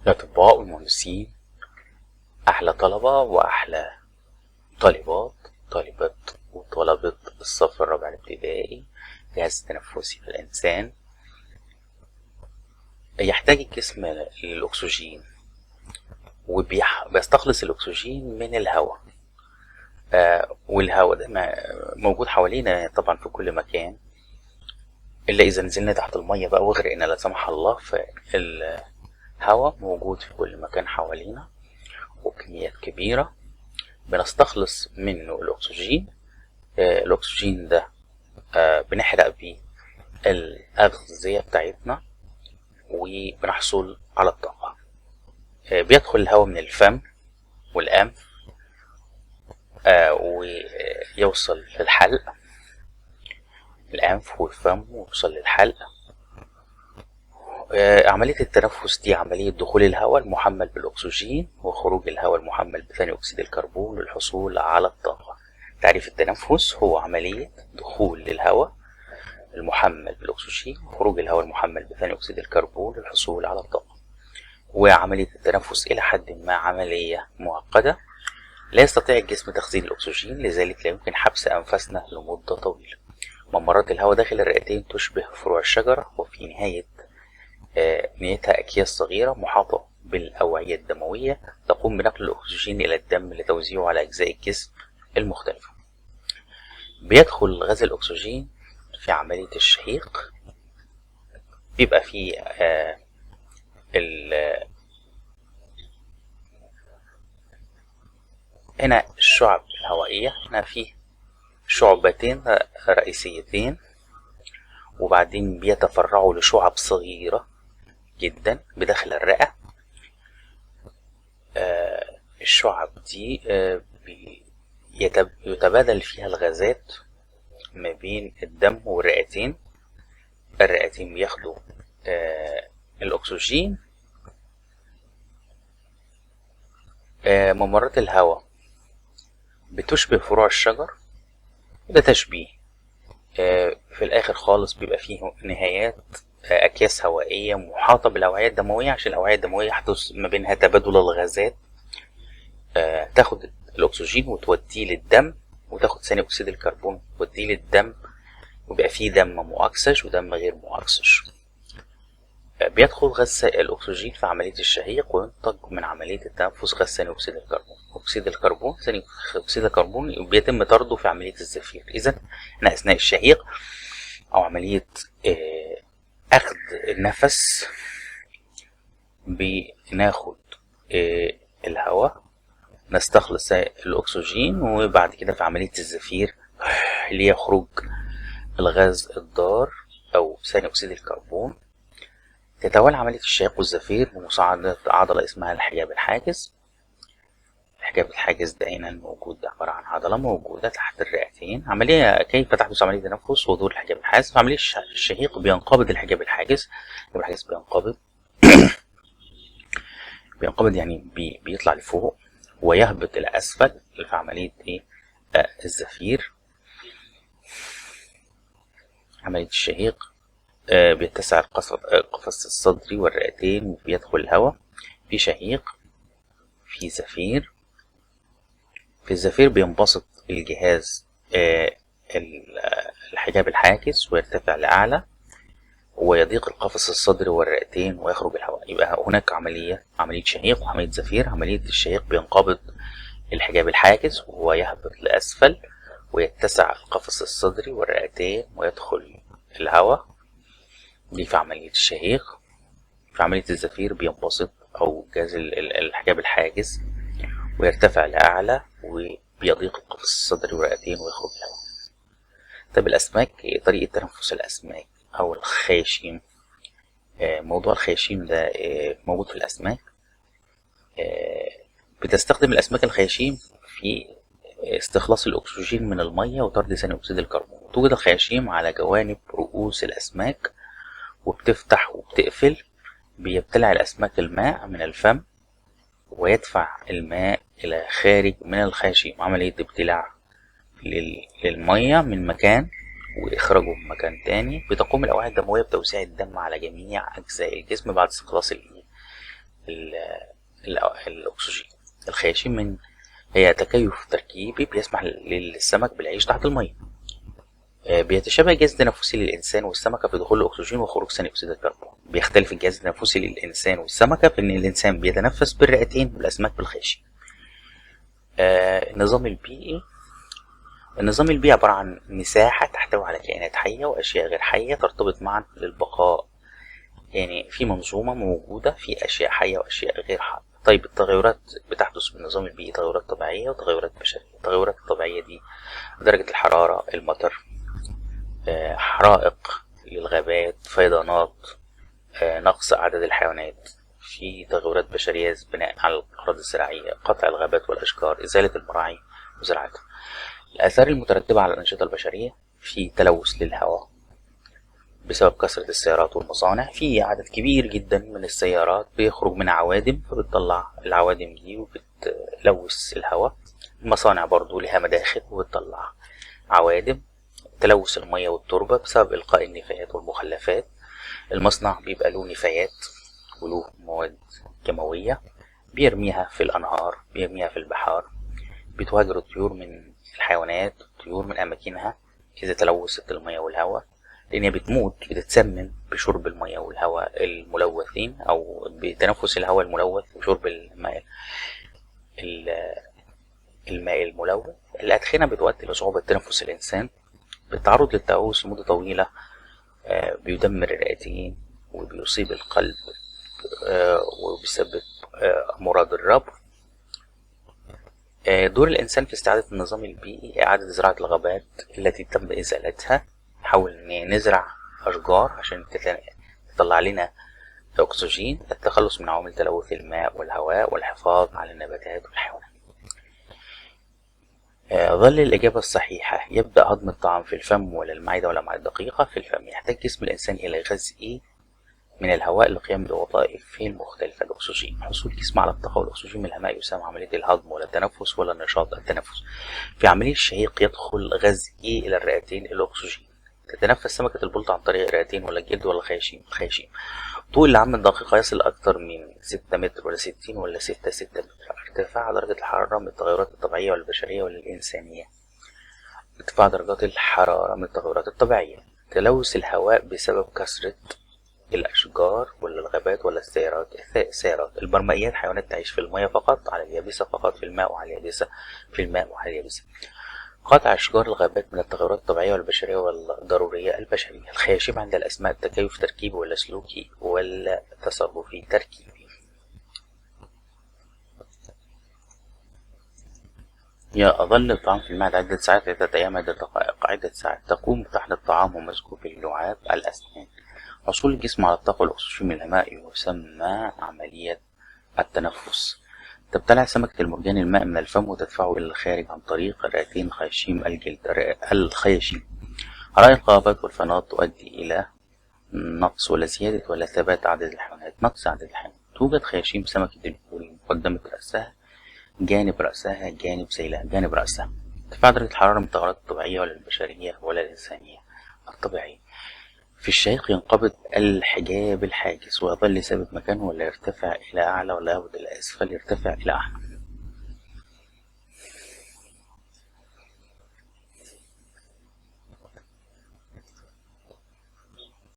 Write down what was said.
الأطباء والمهندسين، أحلى طلبة وأحلى طالبات وطلبة الصف الرابع الابتدائي. الجهاز التنفسي في الإنسان يحتاج الجسم للأكسجين، وبيستخلص الأكسجين من الهواء. والهواء ده موجود حوالينا طبعا في كل مكان، إلا إذا نزلنا تحت المية بقى وغرقنا لا سمح الله. فالهواء موجود في كل مكان حوالينا وبكميات كبيرة، بنستخلص منه الأكسجين. الأكسجين ده بنحرق بيه الأغذية بتاعتنا وبنحصل على الطاقة. بيدخل الهواء من الفم والأنف ويوصل للحلق، الأنف والفم ويوصل للحلق. عملية التنفس دي عملية دخول الهواء المحمل بالأكسجين وخروج الهواء المحمل بثاني أكسيد الكربون للحصول على الطاقة. تعريف التنفس هو عملية دخول الهواء المحمل بالأكسجين وخروج الهواء المحمل بثاني أكسيد الكربون للحصول على الطاقة. وعملية التنفس إلى حد ما عملية معقدة، لا يستطيع الجسم تخزين الأكسجين، لذلك لا يمكن حبس أنفاسنا لمدة طويلة. ممرات الهواء داخل الرئتين تشبه فروع الشجرة، وفي نهايتها أكياس صغيرة محاطة بالأوعية الدموية تقوم بنقل الأكسجين إلى الدم لتوزيعه على أجزاء الجسم المختلفة. بيدخل غاز الأكسجين في عملية الشهيق، بيبقى فيه هنا الشعب الهوائية، هنا فيه شعبتين رئيسيتين، وبعدين بيتفرعوا لشعب صغيرة جدا بداخل الرئة. الشعب دي يتبادل فيها الغازات ما بين الدم والرئتين. الرئتين بياخدوا الأكسجين. ممرات الهواء بتشبه فروع الشجر، ده تشبيه. في الآخر خالص بيبقى فيه نهايات أكياس هوائية محاطة بالأوعية الدموية، عشان الأوعية الدموية يحدث ما بينها تبادل الغازات. تاخد الأكسجين وتوديه للدم، وتاخد ثاني أكسيد الكربون وتوديه للدم، ويبقى فيه دم مؤكسج ودم غير مؤكسج. بيدخل غاز الأكسجين في عملية الشهيق، وينتج من عملية التنفس غاز ثاني أكسيد الكربون. ثاني أكسيد الكربون بيتم طرده في عملية الزفير. إذا احنا أثناء الشهيق أو عملية أخذ النفس بناخد الهواء، نستخلص الأكسجين، وبعد كده في عملية الزفير اللي هي خروج الغاز الضار أو ثاني أكسيد الكربون، تتوالى عملية الشهيق والزفير بمساعدة عضلة اسمها الحجاب الحاجز. الحجاب الحاجز ده هنا الموجود ده عبارة عن عضلة موجودة تحت الرئتين. كيف تحدث عملية التنفس ودور الحجاب الحاجز؟ في عملية الشهيق بينقبض الحجاب الحاجز. الحجاب الحاجز بينقبض يعني بيطلع لفوق ويهبط إلى أسفل في عملية الزفير. عملية الشهيق بيتسع القفص الصدري والرئتين وبيدخل الهواء. في شهيق، في زفير. في الزفير بينبسط الجهاز الحجاب الحاجز ويرتفع لأعلى، ويضيق القفص الصدري والرئتين ويخرج الهواء. يبقى هناك عملية شهيق وعملية زفير. عملية الشهيق بينقبض الحجاب الحاجز ويهبط لأسفل ويتسع القفص الصدري والرئتين ويدخل الهواء، دي في عملية الشهيق. في عملية الزفير بينبسط أو جهاز الحجاب الحاجز ويرتفع لأعلى وبيضيق القفص الصدري والرئتين ويخرج الهواء. طب الأسماك، طريقة تنفس الأسماك أو الخياشيم. موضوع الخياشيم ده موجود في الأسماك. بتستخدم الأسماك الخياشيم في استخلاص الأكسجين من المية وطرد ثاني أكسيد الكربون. توجد الخياشيم على جوانب رؤوس الأسماك وبتفتح وبتقفل. بيبتلع الأسماك الماء من الفم ويدفع الماء إلى خارج من الخياشيم. عملية ابتلاع للمية من مكان وإخراجه من مكان تاني. بتقوم الأوعية الدموية بتوزيع الدم على جميع أجزاء الجسم بعد استخلاص الأكسجين. الخياشيم هي تكيف تركيبي بيسمح للسمك بالعيش تحت المية. بيتشابه الجهاز التنفسي للإنسان والسمكة في دخول الأكسجين وخروج ثاني أكسيد الكربون. بيختلف الجهاز التنفسي للإنسان والسمكة في إن الإنسان بيتنفس بالرئتين والأسماك بالخياشيم. النظام البيئي. النظام البيئي عبارة عن مساحة تحتوي على كائنات حية وأشياء غير حية ترتبط معا للبقاء. يعني في منظومة موجودة في أشياء حية وأشياء غير حية. طيب التغيرات بتحدث في النظام البيئي تغيرات طبيعية وتغيرات بشرية. التغيرات الطبيعية دي درجة الحرارة، المطر، حرائق للغابات، فيضانات، نقص عدد الحيوانات. في تغيرات بشرية بناء على الأراضي الزراعية، قطع الغابات والأشجار، إزالة المراعي وزراعتها. الآثار المترتبة على الأنشطة البشرية: في تلوث للهواء بسبب كثرة السيارات والمصانع. في عدد كبير جدا من السيارات بيخرج منها عوادم، فبتطلع العوادم دي وبتلوث الهواء. المصانع برضو لها مداخل وبتطلع عوادم. تلوث المياه والتربة بسبب إلقاء النفايات والمخلفات. المصنع بيبقى له نفايات وله مواد كيماوية بيرميها في الأنهار، بيرميها في البحار. بتهاجر الطيور من الحيوانات، الطيور من أماكنها إذا تلوثت المياه والهواء، لأنها بتموت، بتتسمم بشرب المياه والهواء الملوثين أو بتنفس الهواء الملوث وشرب الماء الملوث. الأدخنة بتؤدي لصعوبة تنفس الإنسان. بالتعرض للتلوث لمدة طويلة بيدمر الرئتين وبيصيب القلب وبيسبب أمراض الربو. دور الإنسان في استعادة النظام البيئي: إعادة زراعة الغابات التي تم إزالتها. نحاول نزرع أشجار عشان تطلع لنا أكسجين. التخلص من عوامل تلوث الماء والهواء والحفاظ على النباتات والحيوانات. ظل الإجابة الصحيحة: يبدأ هضم الطعام في الفم ولا المعدة ولا معدة دقيقة؟ في الفم. يحتاج جسم الإنسان إلى غاز من الهواء للقيام بوظائفه المختلفة. الأكسجين. حصول الجسم على الطاقة والأكسجين من الهواء يسمى عملية الهضم ولا التنفس ولا النشاط التنفس. في عملية الشهيق يدخل غاز إلى الرئتين الأكسجين. تتنفس سمكة البلطي عن طريق الرئتين ولا الجلد ولا الخياشيم؟ الخياشيم. طول العام الدقيقة يصل أكثر من 6 متر ولا 60 ولا 6 متر. ارتفاع درجة الحرارة من التغيرات الطبيعية ولا البشرية ولا الإنسانية؟ ارتفاع درجات الحرارة من التغيرات الطبيعية. تلوث الهواء بسبب كثرة الأشجار ولا الغابات ولا السيارات. البرمائيات حيوانات تعيش في المياه فقط، على اليابسة فقط، في الماء وعلى اليابسة، في الماء وعلى اليابسة. قطع أشجار الغابات من التغيرات الطبيعية والبشرية والضرورية البشرية. الخياشيم عند الأسماك تكيف تركيبي ولا سلوكي ولا تصرفي تركيبي؟ يظل الطعام في المعدة عدة ساعات، عدة أيام، عدة دقائق، عدة ساعات. تقوم طحن الطعام ومزجه في اللعاب الأسنان. حصول الجسم على الطاقة والأكسجين من الماء يسمى عملية التنفس. تبتلع سمكة المرجان الماء من الفم وتدفعه إلى الخارج عن طريق الرئتين خياشيم الجلد. الخياشيم. حرائق الغابات والفيضانات تؤدي إلى نقص ولا زيادة ولا ثبات عدد الحيوانات؟ نقص عدد الحيوانات. توجد خياشيم سمكة البوري مقدمة رأسها، جانب رأسها، جانب سيلها، جانب رأسها. ارتفاع درجة الحرارة من التغيرات الطبيعية ولا البشرية ولا الإنسانية؟ الطبيعية. في الشهيق ينقبض الحجاب الحاجز ويظل ثابت مكانه ولا يرتفع إلى أعلى ولا يهبط إلى أسفل؟ يرتفع إلى أعلى.